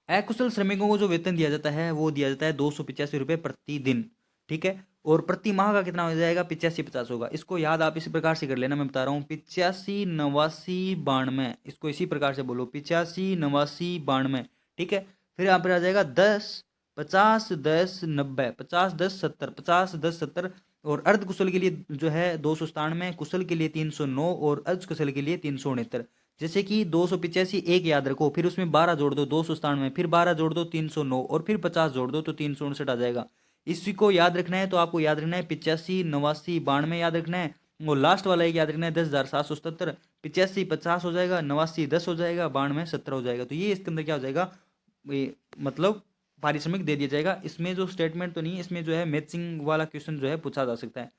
अकुशल श्रमिकों को जो वेतन दिया जाता है वो दिया जाता है 285 रुपये प्रति दिन, ठीक है। और प्रति माह का कितना हो जाएगा 85-50 होगा। इसको याद आप इसी प्रकार से कर लेना, मैं बता रहा हूँ 85, 89, 92, इसको इसी प्रकार से बोलो 85, 89, 92, ठीक है। फिर यहाँ पर आ जाएगा 10, 50, 10, 90, 50, 10, 70, 50, 10, 70। और अर्ध कुशल के लिए जो है 297, कुशल के लिए 309 और अर्ध कुशल के लिए 369। जैसे कि 285 एक याद रखो, फिर उसमें 12 जोड़ दो 297, फिर 12 जोड़ दो 309, और फिर 50 जोड़ दो तो 359 आ जाएगा। इसी को याद रखना है। तो आपको याद रखना है 85, 89, 92 याद रखना है, और लास्ट वाला एक याद रखना है 10,777। 85 50 हो जाएगा, 89 10 हो जाएगा, 92 17 हो जाएगा। तो ये इसके अंदर क्या हो जाएगा, मतलब पारिश्रमिक दे दिया जाएगा। इसमें जो स्टेटमेंट तो नहीं है, इसमें जो है मैचिंग वाला क्वेश्चन जो है पूछा जा सकता है।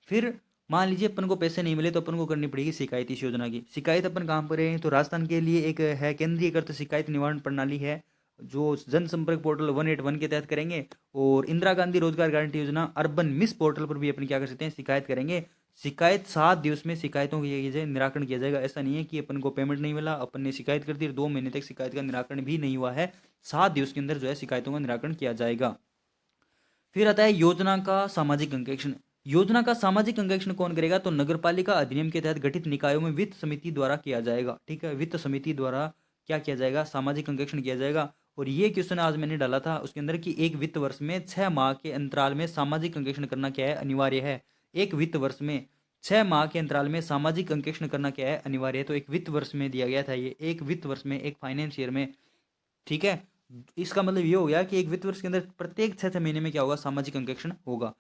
फिर मान लीजिए अपन को पैसे नहीं मिले तो अपन को करनी पड़ेगी शिकायत इस योजना की। शिकायत अपन कहाँ पर है, तो राजस्थान के लिए एक है केंद्रीयकृत शिकायत निवारण प्रणाली है, जो जनसंपर्क पोर्टल 181 के तहत करेंगे। और इंदिरा गांधी रोजगार गारंटी योजना अर्बन मिस पोर्टल पर भी अपन क्या कर सकते हैं, शिकायत करेंगे। शिकायत 7 दिवस में शिकायतों का निराकरण किया जाएगा। ऐसा नहीं है कि अपन को पेमेंट नहीं मिला, अपन ने शिकायत कर दी, 2 महीने तक शिकायत का निराकरण भी नहीं हुआ है, 7 दिवस के अंदर जो है शिकायतों का निराकरण किया जाएगा। फिर आता है योजना का सामाजिक अंकेक्षण। योजना का सामाजिक अंकेक्षण कौन करेगा, तो नगरपालिका अधिनियम के तहत गठित निकायों में वित्त समिति द्वारा किया जाएगा। ठीक है, वित्त समिति द्वारा क्या किया जाएगा, सामाजिक अंकेक्षण किया जाएगा। और ये क्वेश्चन आज मैंने डाला था उसके अंदर कि एक वित्त वर्ष में 6 माह के अंतराल में सामाजिक अंकेक्षण करना क्या है, अनिवार्य है। एक वित्त वर्ष में 6 माह के अंतराल में सामाजिक अंकेक्षण करना क्या है, अनिवार्य है। तो एक वित्त वर्ष में दिया गया था ये, एक वित्त वर्ष में, एक फाइनेंस ईयर में। ठीक है, इसका मतलब ये हो गया कि एक वित्त वर्ष के अंदर प्रत्येक 6 महीने में क्या होगा, सामाजिक अंकेक्षण होगा।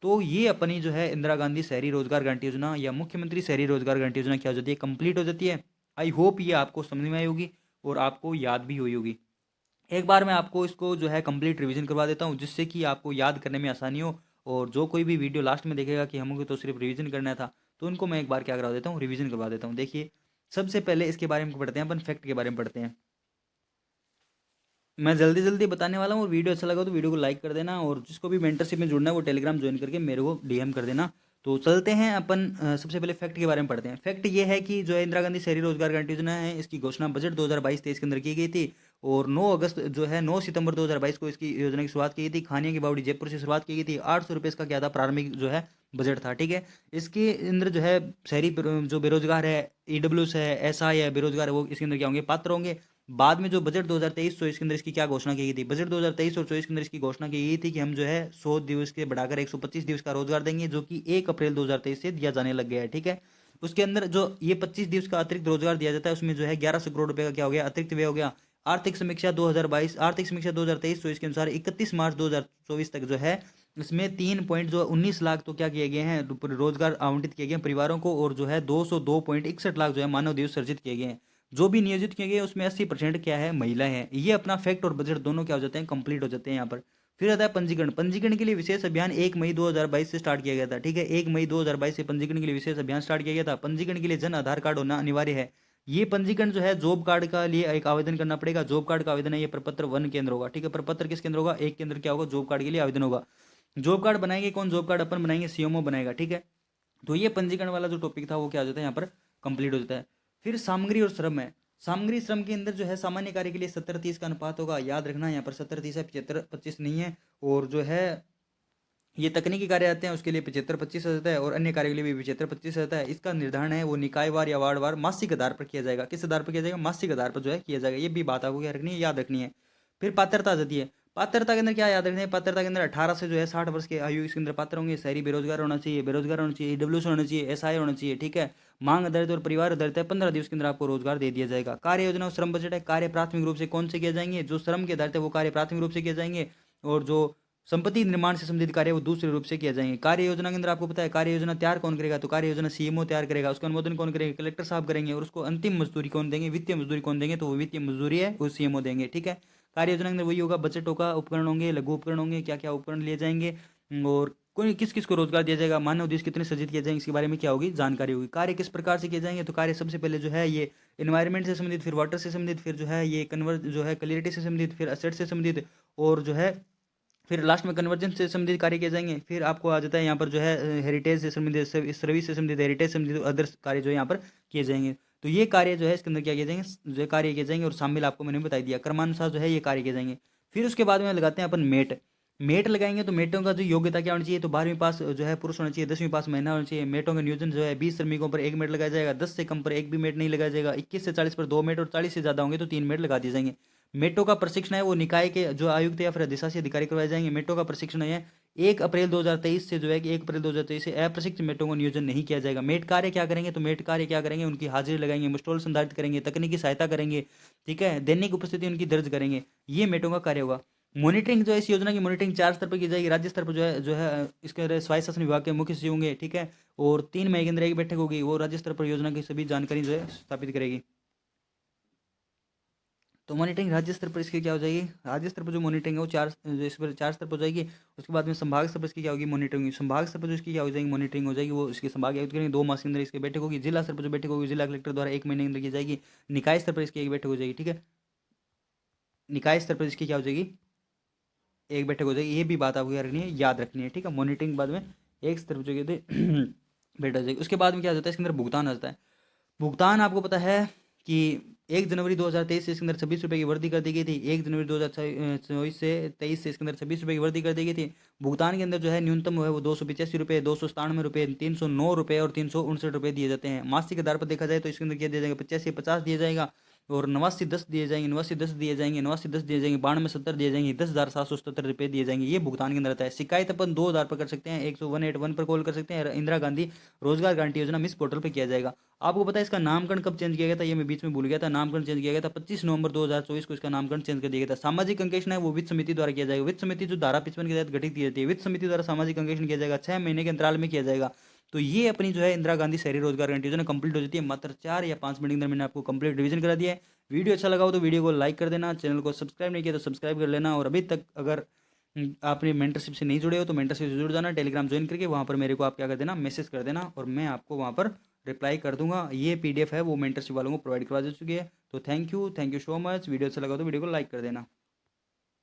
तो ये अपनी जो है इंदिरा गांधी शहरी रोजगार गारंटी योजना या मुख्यमंत्री शहरी रोजगार गारंटी योजना क्या हो जाती है, कंप्लीट हो जाती है। आई होप ये आपको समझ में आई होगी और आपको याद भी हुई होगी। एक बार मैं आपको इसको जो है कंप्लीट रिवीजन करवा देता हूँ, जिससे कि आपको याद करने में आसानी हो। और जो कोई भी वीडियो लास्ट में देखेगा कि हमको तो सिर्फ रिवीजन करना था, तो उनको मैं एक बार क्या करवा देता हूँ, रिवीजन करवा देता हूँ। देखिए, सबसे पहले इसके बारे में पढ़ते हैं अपन, फैक्ट के बारे में पढ़ते हैं। मैं जल्दी जल्दी बताने वाला हूँ, और वीडियो अच्छा लगा तो वीडियो को लाइक कर देना, और जिसको भी मेंटरशिप में जुड़ना है वो टेलीग्राम ज्वाइन करके मेरे को डीएम कर देना। तो चलते हैं अपन, सबसे पहले फैक्ट के बारे में पढ़ते हैं। फैक्ट ये है कि जो है इंदिरा गांधी शहरी रोजगार गारंटी योजना है, इसकी घोषणा बजट 2022-23 के अंदर की गई थी। और 9 अगस्त जो है 9 सितंबर 2022 को इसकी योजना की शुरुआत की गई थी। खानिया की बावड़ी जयपुर से शुरुआत की गई थी। 800 रुपये इसका क्या था, प्रारंभिक जो है बजट था। ठीक है, इसके अंदर जो है शहरी जो बेरोजगार है, ईडब्ल्यूएस है, एसआई है, बेरोजगार है, वो इसके अंदर क्या होंगे, पात्र होंगे। बाद में जो बजट 2023-24 के अंदर इसकी क्या घोषणा की गई थी, बजट 2023 और 24 के अंदर इसकी घोषणा की गई थी कि हम जो है 100 दिवस के बढ़ाकर 125 दिवस का रोजगार देंगे, जो कि 1 अप्रैल 2023 से दिया जाने लग गया है। ठीक है, उसके अंदर जो ये 25 दिवस का अतिरिक्त रोजगार दिया जाता है, उसमें जो है 1100 करोड़ रुपए का क्या हो गया, अतिरिक्त व्यय हो गया। आर्थिक समीक्षा 2022, आर्थिक समीक्षा 2023-24 के अनुसार 31 मार्च 2024 तक जो है इसमें 3.19 लाख तो क्या किए गए हैं, रोजगार आवंटित किए गए हैं परिवारों को, और जो है 202.61 लाख जो है मानव दिवस सर्जित किए गए हैं। जो भी नियोजित किए गए उसमें 80% क्या है, महिलाएं हैं। ये अपना फैक्ट और बजट दोनों क्या हो जाते हैं, कंप्लीट हो जाते हैं यहाँ पर। फिर आता है पंजीकरण। पंजीकरण के लिए विशेष अभियान 1 मई 2022 से स्टार्ट किया गया था। ठीक है, 1 मई 2022 से पंजीकरण के लिए विशेष अभियान स्टार्ट किया गया था। पंजीकरण के लिए जन आधार कार्ड होना अनिवार्य है। ये पंजीकरण जो है जॉब कार्ड का लिए एक आवेदन करना पड़ेगा। जॉब कार्ड का आवेदन है ये प्रपत्र 1 केंद्र होगा। ठीक है, प्रपत्र किस केंद्र होगा, एक केंद्र क्या होगा, जॉब कार्ड के लिए आवेदन होगा। जॉब कार्ड बनाएंगे कौन, जॉब कार्ड अपन बनाएंगे, सीएमओ बनाएगा। ठीक है, तो ये पंजीकरण वाला जो टॉपिक था वो क्या हो जाता है यहाँ पर कंप्लीट हो जाता है। फिर सामग्री और श्रम है। सामग्री श्रम के अंदर जो है सामान्य कार्य के लिए 70-30 का अनुपात होगा। याद रखना यहाँ पर 70-30 है, 75-25 नहीं है। और जो है ये तकनीकी कार्य आते हैं उसके लिए 75-25 रहता है, और अन्य कार्य के लिए भी 75-25 रहता है। इसका निर्धारण है वो निकायवार या वार्डवार मासिक आधार पर किया जाएगा। किस आधार पर किया जाएगा, मासिक आधार पर जो है किया जाएगा। ये भी बात आपको क्या रखनी है, याद रखनी है। फिर पात्रता आ जाती है। पात्रता के अंदर क्या याद रखना है, पात्रता के अंदर 18 से जो है 60 वर्ष के आयु इसके अंदर पात्र होंगे। शहरी बेरोजगार होना चाहिए, बेरोजगार होना चाहिए, ईडब्ल्यूएस होना चाहिए, एसआई होना चाहिए। ठीक है, मांग आधारित और परिवार आधारित है। 15 दिवस के अंदर आपको रोजगार दे दिया जाएगा। कार्य योजना और श्रम बजट है। कार्य प्राथमिक रूप से कौन से किए जाएंगे, जो श्रम के आधारित है वो कार्य प्राथमिक रूप से किए जाएंगे, और जो संपत्ति निर्माण से संबंधित कार्य वो दूसरे रूप से किया जाएंगे। कार्य योजना के अंदर आपको पता है कार्य योजना तैयार कौन करेगा, तो कार्य योजना सीएमओ तैयार करेगा। उसका अनुमोदन कौन करेगा, कलेक्टर साहब करेंगे। और उसको अंतिम मजदूरी कौन देंगे, वित्तीय मजदूरी कौन देंगे, तो वो वित्तीय मजदूरी है वो सीएमओ देंगे। ठीक है, कार्य योजना के अंदर वही होगा, बजट होगा, उपकरण होंगे, लघु उपकरण होंगे, क्या क्या उपकरण लिए जाएंगे, और कोई किस किस को रोजगार दिया जाएगा, मानव दिवस कितने सृजित किए जाएंगे, इसके बारे में क्या होगी, जानकारी होगी। कार्य किस प्रकार से किए जाएंगे, तो कार्य सबसे पहले जो है ये एनवायरमेंट से संबंधित, फिर वाटर से संबंधित, फिर जो है ये कन्वर्ट जो है क्लियरिटी से संबंधित, फिर असेट से संबंधित, और जो है फिर लास्ट में कन्वर्जेंस से संबंधित कार्य किए जाएंगे। फिर आपको आ जाता है यहाँ पर जो है हेरिटेज से संबंधित, सर्विस से संबंधित, हेरिटेज से संबंधित अदर्स कार्य जो है यहाँ पर किए जाएंगे। तो ये कार्य जो है इसके अंदर क्या किए जाएंगे, जो है कार्य किए जाएंगे, और शामिल आपको मैंने बता दिया क्रमानुसार जो है ये कार्य किए जाएंगे। फिर उसके बाद में लगाते हैं अपन मेट। मेट लगाएंगे तो मेटों का जो योग्यता क्या होनी चाहिए, तो 12वीं पास जो है पुरुष होना चाहिए, 10वीं पास महिला होना चाहिए। मेटों का नियोजन जो है 20 श्रमिकों पर 1 मेट लगाया जाएगा, 10 से कम पर एक भी मेट नहीं लगाया जाएगा, 21 से 40 पर 2 मेट, और 40 से ज्यादा होंगे तो 3 मेट लगा दिए जाएंगे। मेटो का प्रशिक्षण है वो निकाय के जो आयुक्त या फिर अधिशासी अधिकारी करवाए जाएंगे। मेटो का प्रशिक्षण है 1 अप्रैल 2023 से जो है कि 1 अप्रैल 2023 से अप्रशिक्षित मेटों को नियोजन नहीं किया जाएगा। मेट कार्य क्या करेंगे, तो मेट कार्य क्या करेंगे, उनकी हाजिरी लगाएंगे, मुस्टोल संधारित करेंगे, तकनीकी सहायता करेंगे। ठीक है, दैनिक उपस्थिति उनकी दर्ज करेंगे। ये मेटों का कार्य होगा। मॉनिटरिंग जो है इस योजना की मॉनिटरिंग 4 स्तर पर की जाएगी। राज्य स्तर पर जो है इसके स्वायत्त शासन विभाग के मुख्य सचिव होंगे। ठीक है, और 3 मई के अंदर एक बैठक होगी, वो राज्य स्तर पर योजना की सभी जानकारी जो है स्थापित करेगी। तो मॉनिटरिंग राज्य स्तर पर इसकी क्या हो जाएगी, राज्य स्तर पर जो मॉनिटरिंग है वो इस पर 4 स्तर पर हो जाएगी। उसके बाद में संभाग स्तर पर इसकी क्या होगी, मॉनिटरिंग। संभाग स्तर पर जो इसकी क्या हो जाएगी, मॉनिटरिंग हो जाएगी, वो इसकी संभाग आयुक्त करेंगे, 2 मास के अंदर इसकी बैठक होगी। जिला स्तर पर जो बैठक होगी जिला कलेक्टर द्वारा 1 महीने के अंदर की जाएगी। निकाय स्तर पर इसकी एक बैठक हो जाएगी, ठीक है। निकाय स्तर पर इसकी क्या हो जाएगी, एक बैठक हो जाएगी। ये भी बात आपको क्या रखनी है, याद रखनी है, ठीक है। मॉनिटरिंग बाद में एक स्तर पर जो कहते बैठक हो जाएगी। उसके बाद में क्या हो जाता है, इसके अंदर भुगतान आ जाता है। भुगतान आपको पता है कि 1 जनवरी 2023 से इसके अंदर 26 रुपये की वृद्धि कर दी गई थी। 1 जनवरी 2024 से 23 से इसके अंदर 26 रुपये की वृद्धि कर दी गई थी। भुगतान के अंदर जो है न्यूनतम है वो 285 रुपये, 297 रुपये, 309 रुपये और 359 रुपये दिए जाते हैं। मासिक आधार पर देखा जाए तो इसके अंदर क्या दिया जाएगा, 85-50 दिया जाएगा और 89-10 दिए जाएंगे, 89-10 दिए जाएंगे, 89-10 दिए जाएंगे, 92-70 दिए जाएंगे, 10,777 रुपये दिए जाएंगे। ये भुगतान के अंदर रहता है। शिकायत अपन 2 आधार पर कर सकते हैं, 10181 पर कॉल कर सकते हैं। इंदिरा गांधी रोजगार गारंटी योजना मिस पोर्टल पर किया जाएगा। आपको पता है इसका नामकरण कब चेंज किया गया था, ये मैं बीच में भूल गया था। नामकरण चेंज किया गया था 25 नवंबर 2024 को इसका नामकरण चेंज कर दिया गया था। सामाजिक अंकेक्षण है वो वित्त समिति द्वारा किया जाएगा। वित्त समिति जो धारा 55 के तहत गठित की जाती है, वित्त समिति द्वारा सामाजिक अंकेक्षण किया जाएगा, 6 महीने के अंतराल में किया जाएगा। तो ये अपनी जो है इंदिरा गांधी शहरी रोजगार गारंटी योजना कंप्लीट हो जाती है मात्र 4 या 5 मिनट के अंदर। मैंने आपको कंप्लीट रिवीजन करा दिया है। वीडियो अच्छा लगा हो तो वीडियो को लाइक कर देना, चैनल को सब्सक्राइब नहीं किया तो सब्सक्राइब कर लेना। और अभी तक अगर आपने मेंटरशिप से नहीं जुड़े हो तो मेंटरशिप से जुड़ जाना, टेलीग्राम ज्वाइन करके वहाँ पर मेरे को आप क्या कर देना, मैसेज कर देना और मैं आपको वहाँ पर रिप्लाई कर दूंगा। ये पीडीएफ है वो मेंटरशिप वालों को प्रोवाइड करवा दे चुकी है। तो thank you so much. Video अच्छा लगा तो वीडियो को लाइक कर देना।